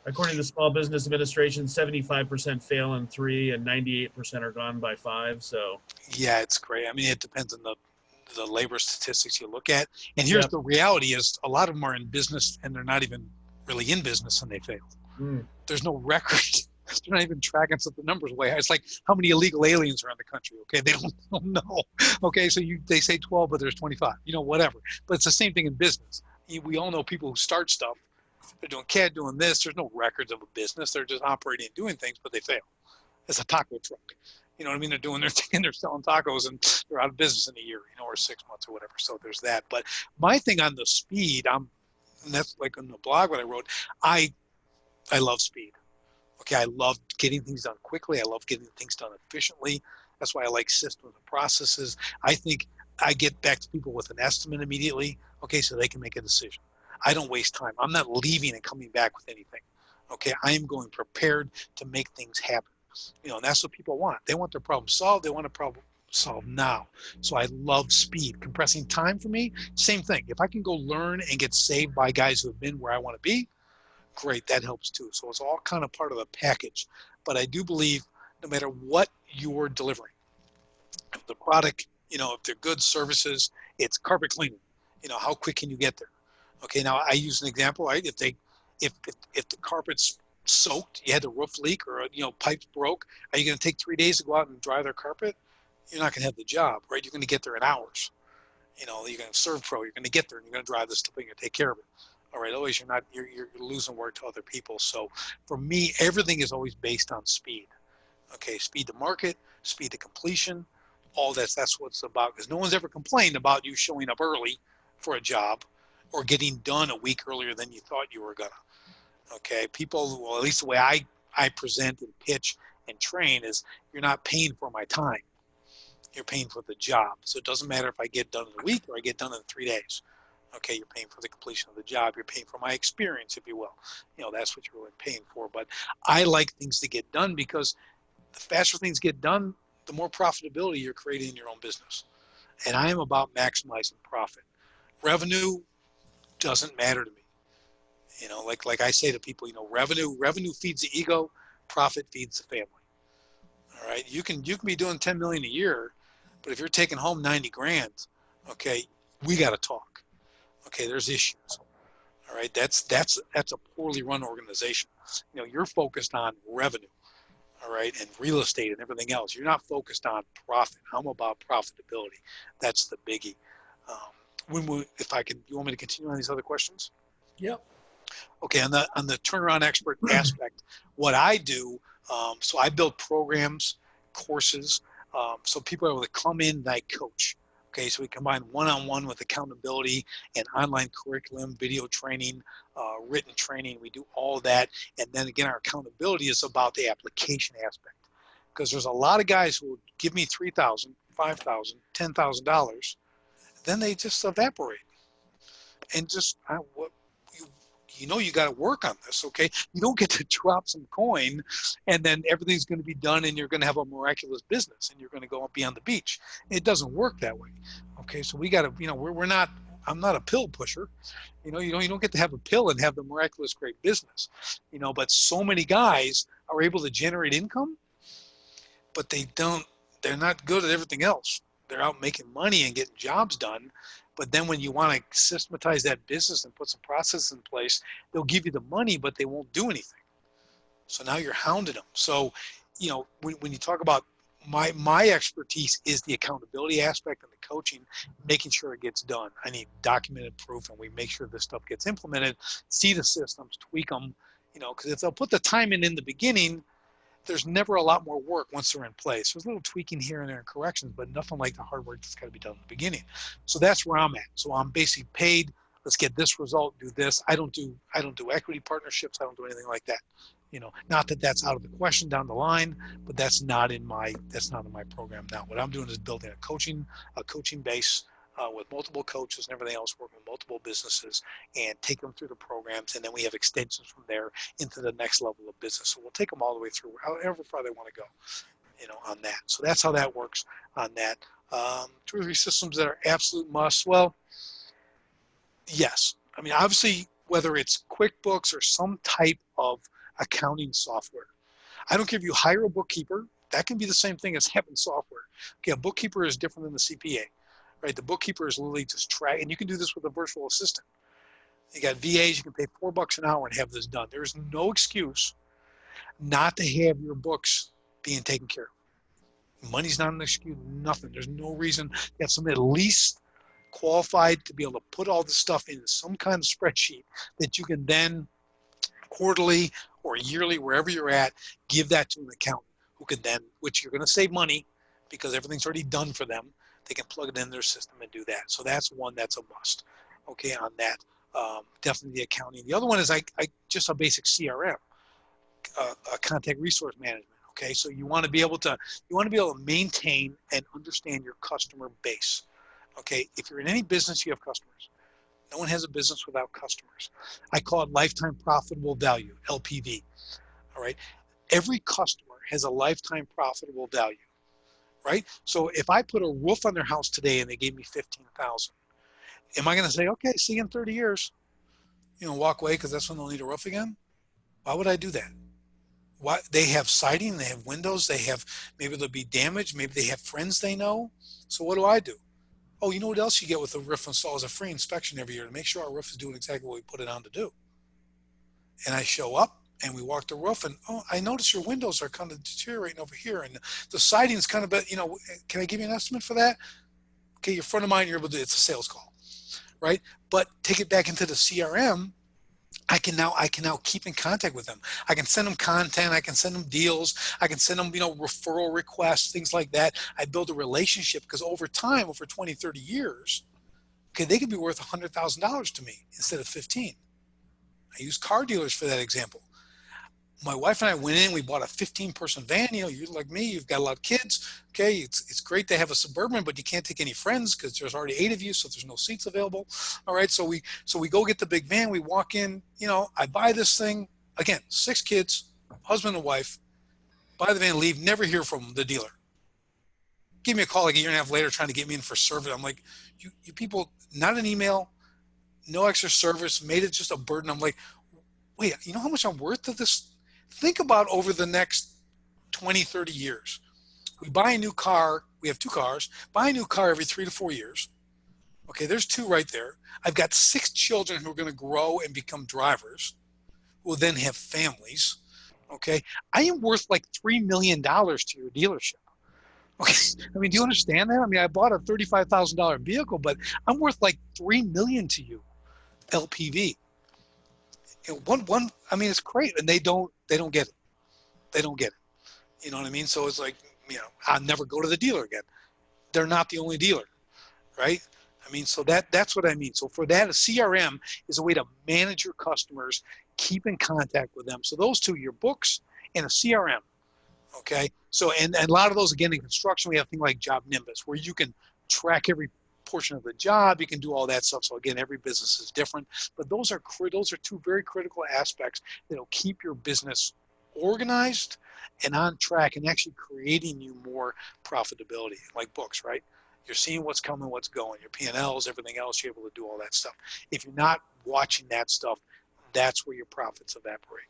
According to Small Business Administration, 75% fail in 3 and 98% are gone by 5. So, Yeah, it's great. I mean, it depends on the labor statistics you look at. And here's yep. the reality is a lot of them are in business and they're not even really in business and they fail. Mm. There's no record. They're not even tracking some of the numbers way high. It's like how many illegal aliens are in the country. Okay, they don't know. Okay, so they say 12, but there's 25. Whatever. But it's the same thing in business. We all know people who start stuff. They're doing CAD, doing this. There's no records of a business. They're just operating and doing things, but they fail. It's a taco truck. You know what I mean? They're doing their thing and they're selling tacos and they're out of business in a year, or 6 months or whatever. So there's that. But my thing on the speed, and that's like on the blog that I wrote, I love speed. Okay, I love getting things done quickly. I love getting things done efficiently. That's why I like systems and processes. I think I get back to people with an estimate immediately, okay, so they can make a decision. I don't waste time. I'm not leaving and coming back with anything. Okay, I am going prepared to make things happen. And that's what people want. They want their problem solved. They want a problem solved now. So I love speed. Compressing time for me, same thing. If I can go learn and get saved by guys who have been where I want to be, great, that helps too. So it's all kind of part of the package. But I do believe no matter what you're delivering, if the product, if they're good services, it's carpet cleaning. How quick can you get there? Okay, now I use an example, right? If the carpet's soaked, you had the roof leak or pipes broke, are you going to take 3 days to go out and dry their carpet? You're not going to have the job, right? You're going to get there in hours. You're going to serve pro. You're going to get there and you're going to dry this stuff and you're going to take care of it. All right, always you're losing work to other people. So for me, everything is always based on speed. Okay, speed to market, speed to completion, all that's what it's about. Because no one's ever complained about you showing up early for a job or getting done a week earlier than you thought you were gonna. Okay, people, well, at least the way I present and pitch and train is you're not paying for my time. You're paying for the job. So it doesn't matter if I get done in a week or I get done in 3 days. Okay, you're paying for the completion of the job. You're paying for my experience, if you will. That's what you're really paying for. But I like things to get done because the faster things get done, the more profitability you're creating in your own business. And I am about maximizing profit. Revenue doesn't matter to me. Like I say to people, revenue feeds the ego, profit feeds the family. All right, you can be doing 10 million a year, but if you're taking home 90 grand, okay, we got to talk. Okay, there's issues. All right, that's a poorly run organization. You're focused on revenue, all right, and real estate and everything else. You're not focused on profit. I'm about profitability. That's the biggie. If I can, you want me to continue on these other questions? Yep. Okay, on the turnaround expert aspect, what I do, so I build programs, courses, so people are able to come in and I coach. Okay, so we combine one-on-one with accountability and online curriculum, video training, written training. We do all of that. And then again, our accountability is about the application aspect. Because there's a lot of guys who will give me $3,000, $5,000, $10,000, then they just evaporate. And just, you got to work on this, okay? You don't get to drop some coin and then everything's going to be done and you're going to have a miraculous business and you're going to go and be on the beach. It doesn't work that way, okay? So we got to, I'm not a pill pusher. You don't get to have a pill and have the miraculous great business, but so many guys are able to generate income, but they're not good at everything else. They're out making money and getting jobs done. But then when you want to systematize that business and put some process in place, they'll give you the money, but they won't do anything. So now you're hounding them. So, when you talk about my expertise is the accountability aspect and the coaching, making sure it gets done. I need documented proof, and we make sure this stuff gets implemented, see the systems, tweak them, because if they'll put the time in the beginning, there's never a lot more work once they're in place. There's a little tweaking here and there and corrections, but nothing like the hard work that's got to be done in the beginning. So that's where I'm at. So I'm basically paid. Let's get this result, do this. I don't do equity partnerships. I don't do anything like that. Not that that's out of the question down the line, but that's not in my program now. What I'm doing is building a coaching base with multiple coaches and everything else, working with multiple businesses and take them through the programs. And then we have extensions from there into the next level of business. So we'll take them all the way through however far they want to go, on that. So that's how that works on that. 2 or 3 systems that are absolute must. Well, yes. I mean, obviously, whether it's QuickBooks or some type of accounting software. I don't care if you hire a bookkeeper. That can be the same thing as having software. Okay, a bookkeeper is different than the CPA, right? The bookkeeper is literally just track, and you can do this with a virtual assistant. You got VAs, you can pay $4 an hour and have this done. There's no excuse not to have your books being taken care of. Money's not an excuse, nothing. There's no reason to have somebody at least qualified to be able to put all this stuff in some kind of spreadsheet that you can then quarterly or yearly, wherever you're at, give that to an accountant who can then, which you're going to save money because everything's already done for them. They can plug it in their system and do that. So that's one that's a must. Okay, on that, definitely the accounting. The other one is just a basic CRM, contact resource management. Okay, so you want to be able to maintain and understand your customer base. Okay, if you're in any business, you have customers. No one has a business without customers. I call it lifetime profitable value, LPV. All right, every customer has a lifetime profitable value, right? So if I put a roof on their house today and they gave me $15,000, am I going to say, okay, see you in 30 years, walk away because that's when they'll need a roof again? Why would I do that? Why? They have siding, they have windows, maybe they'll be damaged, maybe they have friends they know. So what do? Oh, you know what else you get with a roof install is a free inspection every year to make sure our roof is doing exactly what we put it on to do. And I show up and we walk the roof and, oh, I notice your windows are kind of deteriorating over here and the siding's kind of, can I give you an estimate for that? Okay, you're a friend of mine, you're able to do it. It's a sales call, right? But take it back into the CRM. I can now keep in contact with them. I can send them content. I can send them deals. I can send them, referral requests, things like that. I build a relationship because over time, over 20, 30 years, okay, they could be worth $100,000 to me instead of 15. I use car dealers for that example. My wife and I went in, we bought a 15-person van. You're like me, you've got a lot of kids. Okay, it's great to have a Suburban, but you can't take any friends because there's already 8 of you, so there's no seats available. All right, so we go get the big van. We walk in, I buy this thing. Again, 6 kids, husband and wife, buy the van, leave, never hear from the dealer. Give me a call like a year and a half later trying to get me in for service. I'm like, you people, not an email, no extra service, made it just a burden. I'm like, wait, you know how much I'm worth to this? Think about over the next 20, 30 years. We buy a new car. We have 2 cars. Buy a new car every 3 to 4 years. Okay, there's 2 right there. I've got 6 children who are going to grow and become drivers, who will then have families. Okay, I am worth like $3 million to your dealership. Okay, I mean, do you understand that? I mean, I bought a $35,000 vehicle, but I'm worth like $3 million to you, LPV. I mean, it's great, and they don't get it. They don't get it. You know what I mean? So it's like, I'll never go to the dealer again. They're not the only dealer, right? I mean, so that's what I mean. So for that, a CRM is a way to manage your customers, keep in contact with them. So those 2, your books and a CRM, okay? So, and a lot of those, again, in construction, we have things like Job Nimbus, where you can track every portion of the job. You can do all that stuff. So again, every business is different, but those are 2 very critical aspects that'll keep your business organized and on track and actually creating you more profitability, like books, right? You're seeing what's coming, what's going, your P&Ls, everything else, you're able to do all that stuff. If you're not watching that stuff, that's where your profits evaporate.